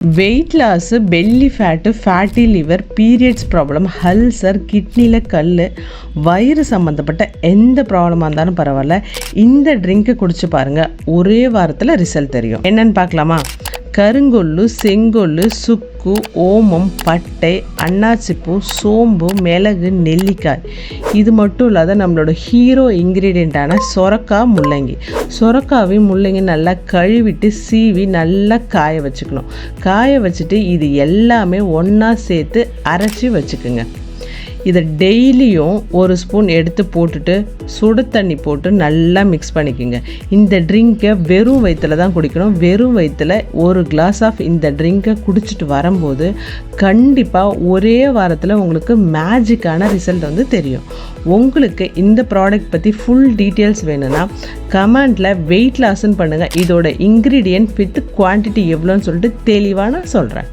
Wait loss, belly fat, fatty liver, periods problem, ulcer, கிட்னியில் கல், வயிறு சம்மந்தப்பட்ட எந்த ப்ராப்ளமாக இருந்தாலும் பரவாயில்ல, இந்த ட்ரிங்க்கை குடிச்சு பாருங்கள். ஒரே வாரத்தில் ரிசல்ட் தெரியும். என்னென்னு பார்க்கலாமா? கருங்கொல்லு, செங்கொல்லு, சுக்கு, ஓமம், பட்டை, அன்னாச்சிப்பூ, சோம்பு, மிளகு, நெல்லிக்காய். இது மட்டும் இல்லாத நம்மளோட ஹீரோ இன்க்ரீடியண்ட்டான சொரக்காய், முள்ளங்கி. சொரக்காவையும் முள்ளங்கி நல்லா கழுவிட்டு சீவி நல்லா காய வச்சுக்கணும். காய வச்சுட்டு இது எல்லாமே ஒன்றா சேர்த்து அரைச்சி வச்சுக்குங்க. இதை டெய்லியும் ஒரு ஸ்பூன் எடுத்து போட்டுட்டு சுடு தண்ணி போட்டு நல்லா மிக்ஸ் பண்ணிக்கோங்க. இந்த ட்ரிங்கை வெறும் வயிற்றில் தான் குடிக்கணும். வெறும் வயிற்றில் ஒரு கிளாஸ் ஆஃப் இந்த ட்ரிங்கை குடிச்சிட்டு வரும்போது கண்டிப்பாக ஒரே வாரத்தில் உங்களுக்கு மேஜிக்கான ரிசல்ட் தெரியும். உங்களுக்கு இந்த ப்ராடக்ட் பற்றி ஃபுல் டீட்டெயில்ஸ் வேணும்னா கமெண்டில் வெயிட் லாஸ்ன்னு பண்ணுங்கள். இதோட இன்க்ரீடியன்ட் வித் குவான்டிட்டி எவ்வளோன்னு சொல்லிட்டு தெளிவாக நான் சொல்கிறேன்.